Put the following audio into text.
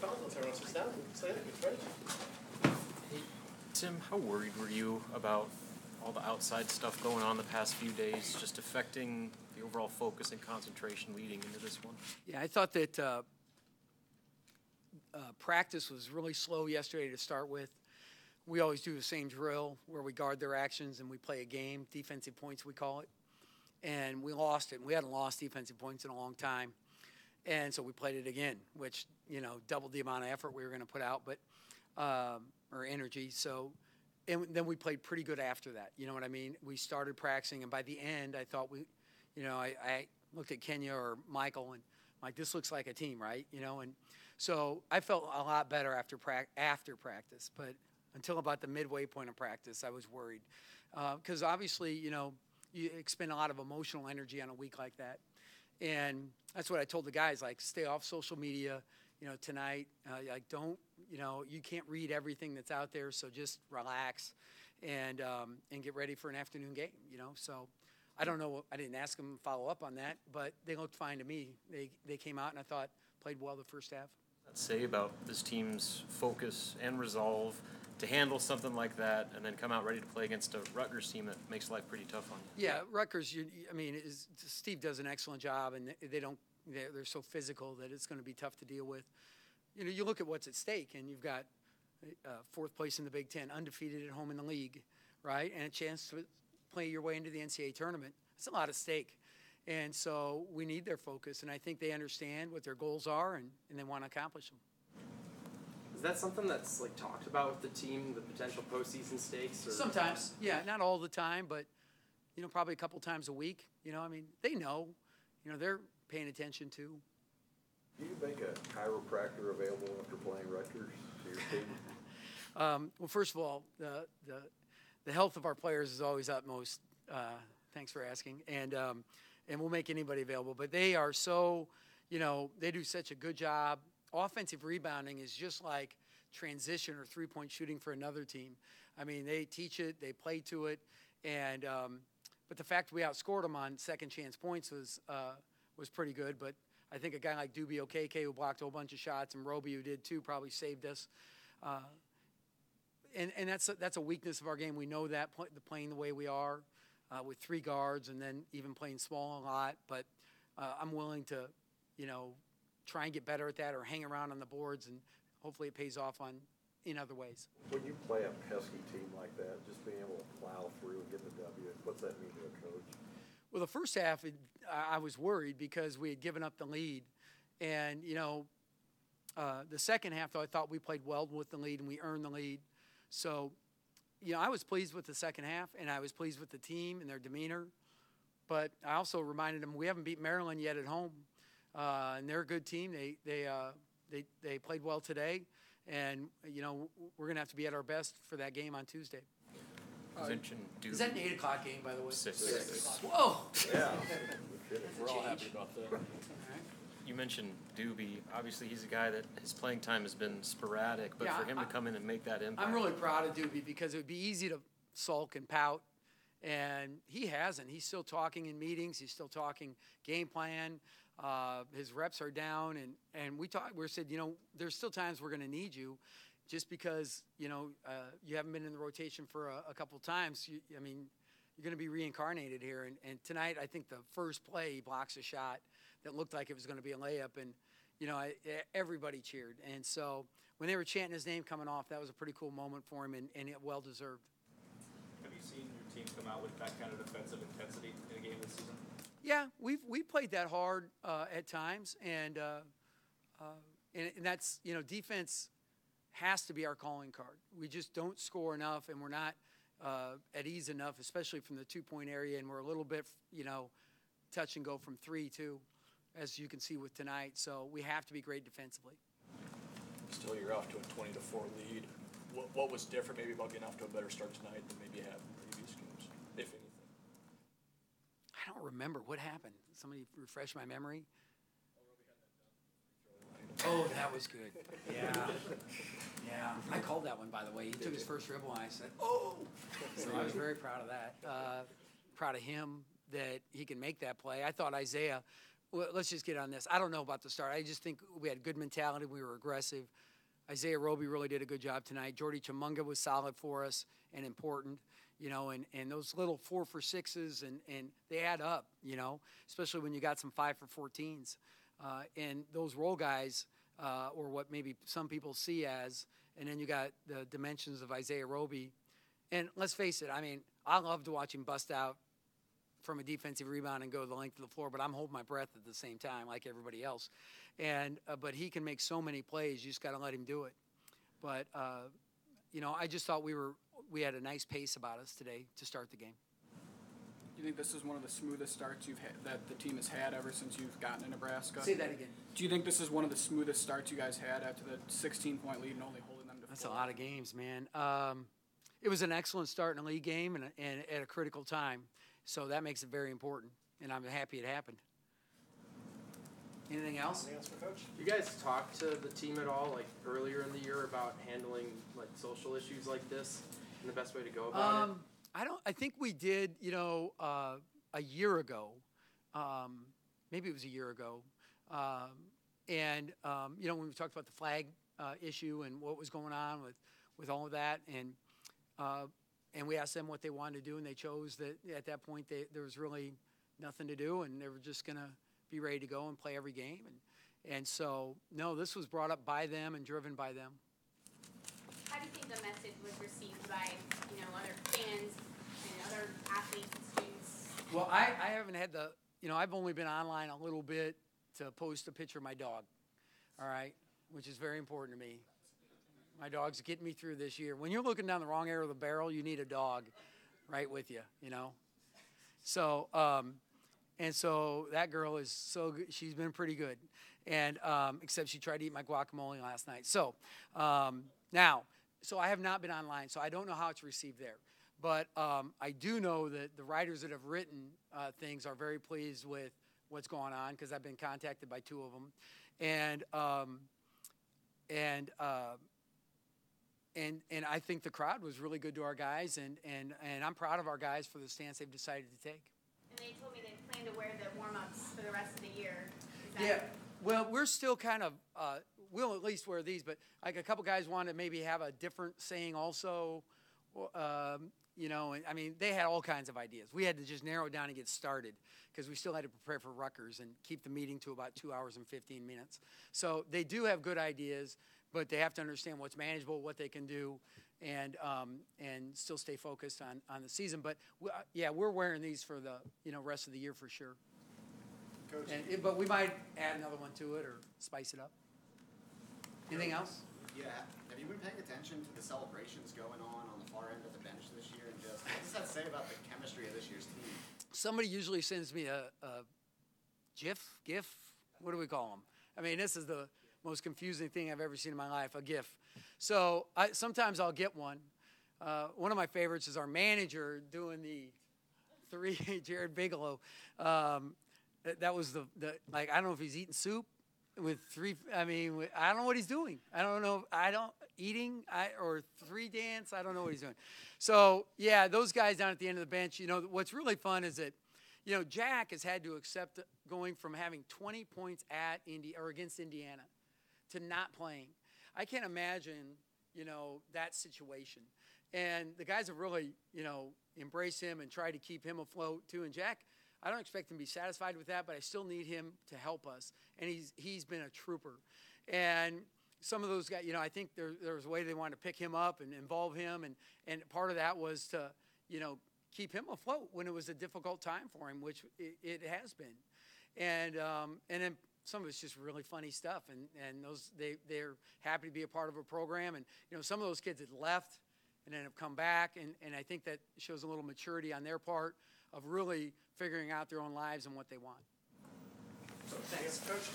correspondence. Everyone sits down and say it. Right? Hey, Tim, how worried were you about all the outside stuff going on the past few days, just affecting the overall focus and concentration leading into this one? Yeah, I thought that practice was really slow yesterday to start with. We always do the same drill where we guard their actions and we play a game, defensive points we call it. And we lost it. We hadn't lost defensive points in a long time. And so we played it again, which, doubled the amount of effort we were going to put out, or energy. So, and then we played pretty good after that. You know what I mean? We started practicing, and by the end, I thought I looked at Kenya or Michael, and I'm like, this looks like a team, right? And so I felt a lot better after practice. But until about the midway point of practice, I was worried. Because obviously, you expend a lot of emotional energy on a week like that. And that's what I told the guys, like, stay off social media, tonight. Don't, you can't read everything that's out there, so just relax and get ready for an afternoon game, So I don't know. I didn't ask them to follow up on that, but they looked fine to me. They came out, and I thought played well the first half. I'd say about this team's focus and resolve to handle something like that and then come out ready to play against a Rutgers team that makes life pretty tough on you. Yeah, Rutgers, Steve does an excellent job, and they're so physical that it's going to be tough to deal with. You look at what's at stake, and you've got fourth place in the Big Ten, undefeated at home in the league, right, and a chance to play your way into the NCAA tournament. It's a lot at stake. And so we need their focus, and I think they understand what their goals are, and they want to accomplish them. Is that something that's talked about with the team, the potential postseason stakes? Or? Sometimes, yeah, not all the time, but probably a couple times a week. They know, they're paying attention too. Do you make a chiropractor available after playing Rutgers to your team? Well, first of all, the health of our players is always utmost. Thanks for asking, and we'll make anybody available. But they are so, they do such a good job. Offensive rebounding is just like transition or three-point shooting for another team. They teach it, they play to it, and but the fact we outscored them on second chance points was pretty good. But I think a guy like Doobie Okeke, who blocked a whole bunch of shots, and Roby, who did too, probably saved us. And that's a weakness of our game. We know that playing the way we are with three guards and then even playing small a lot. But I'm willing to, try and get better at that or hang around on the boards, and hopefully it pays off in other ways. When you play a pesky team like that, just being able to plow through and get the W, what's that mean to a coach? Well, the first half, I was worried because we had given up the lead. And, the second half, though, I thought we played well with the lead and we earned the lead. So, I was pleased with the second half, and I was pleased with the team and their demeanor. But I also reminded them we haven't beat Maryland yet at home. And they're a good team. They played well today. And, we're going to have to be at our best for that game on Tuesday. Is that an 8 o'clock game, by the way? 6. Whoa! Yeah. We're all happy about that. You mentioned Doobie. Obviously, he's a guy that his playing time has been sporadic, but for him to come in and make that impact. I'm really proud of Doobie because it would be easy to sulk and pout, and he hasn't. He's still talking in meetings. He's still talking game plan. His reps are down, and we said, there's still times we're going to need you. Just because, you haven't been in the rotation for a couple of times, you're going to be reincarnated here. And tonight, I think the first play, he blocks a shot that looked like it was going to be a layup. And, everybody cheered. And so when they were chanting his name coming off, that was a pretty cool moment for him, and it well-deserved. Have you seen your team come out with that kind of defensive intensity in a game this season? Yeah, we played that hard at times. And that's, defense has to be our calling card. We just don't score enough, and we're not at ease enough, especially from the two-point area, and we're a little bit, touch and go from three, too, as you can see with tonight. So we have to be great defensively. Still, you're off to a 20-4 lead. What was different maybe about getting off to a better start tonight than maybe you had in previous games, if anything? I don't remember. What happened? Somebody refresh my memory. Oh, that was good. Yeah. I called that one, by the way. He took his first dribble, and I said, oh. So I was very proud of that. Proud of him that he can make that play. I thought Isaiah well, let's just get on this. I don't know about the start. I just think we had good mentality. We were aggressive. Isaiah Roby really did a good job tonight. Jordy Chimunga was solid for us and important, you know, and those little 4 for 6s, and they add up, you know, especially when you got some 5 for 14s. And those role guys, or what maybe some people see as, and then you got the dimensions of Isaiah Roby. And let's face it, I mean, I love to watch him bust out from a defensive rebound and go the length of the floor, but I'm holding my breath at the same time like everybody else. And but he can make so many plays. You just got to let him do it. But you know, I just thought we had a nice pace about us today to start the game. Do you think this is one of the smoothest starts you've had, that the team has had ever since you've gotten to Nebraska? Say that again. Do you think this is one of the smoothest starts you guys had after the 16-point lead and only holding them to 4? That's a lot of games, man. It was an excellent start in a league game and at a critical time. So that makes it very important, and I'm happy it happened. Anything else? Anything else for Coach? You guys talk to the team at all, like earlier in the year, about handling like social issues like this and the best way to go about it? I think we did, you know, a year ago. Maybe it was a year ago. You know, when we talked about the flag issue and what was going on with all of that, and we asked them what they wanted to do, and they chose that at that point there was really nothing to do, and they were just going to be ready to go and play every game. And so, no, this was brought up by them and driven by them. How do you think the message was received by, you know, other fans and other athletes and students? Well, I haven't had you know, I've only been online a little bit to post a picture of my dog, all right, which is very important to me. My dog's getting me through this year. When you're looking down the wrong area of the barrel, you need a dog right with you, you know. So, and so that girl is so good. She's been pretty good. And except she tried to eat my guacamole last night. So now, so I have not been online, so I don't know how it's received there. But I do know that the writers that have written things are very pleased with what's going on, because I've been contacted by 2 of them. And I think the crowd was really good to our guys, and I'm proud of our guys for the stance they've decided to take. And they told me they plan to wear the warm-ups for the rest of the year. Yeah. Well, we're still kind of, we'll at least wear these, but like a couple guys wanted to maybe have a different saying also, you know, and I mean, they had all kinds of ideas. We had to just narrow it down and get started because we still had to prepare for Rutgers and keep the meeting to about 2 hours and 15 minutes. So they do have good ideas, but they have to understand what's manageable, what they can do, and still stay focused on the season. But yeah, we're wearing these for the rest of the year for sure. Coach. But we might add another one to it or spice it up. Anything else? Yeah. Have you been paying attention to the celebrations going on the far end of the bench this year? And just what does that say about the chemistry of this year's team? Somebody usually sends me a GIF. What do we call them? I mean, this is the most confusing thing I've ever seen in my life, a GIF. So sometimes I'll get one. One of my favorites is our manager doing the 3, Jared Bigelow. That was the like, I don't know if he's eating soup with 3. I mean, I don't know what he's doing. I don't know. Or 3 dance. I don't know what he's doing. So yeah, those guys down at the end of the bench. You know, what's really fun is that, you know, Jack has had to accept going from having 20 points against Indiana to not playing. I can't imagine, you know, that situation. And the guys have really, you know, embraced him and tried to keep him afloat too. And Jack, I don't expect him to be satisfied with that, but I still need him to help us. And he's been a trooper. And some of those guys, you know, I think there was a way they wanted to pick him up and involve him. And part of that was to, you know, keep him afloat when it was a difficult time for him, which it has been. And then some of it's just really funny stuff. And they're happy to be a part of a program. And, you know, some of those kids had left and then have come back. And I think that shows a little maturity on their part of really figuring out their own lives and what they want. So thanks, Coach.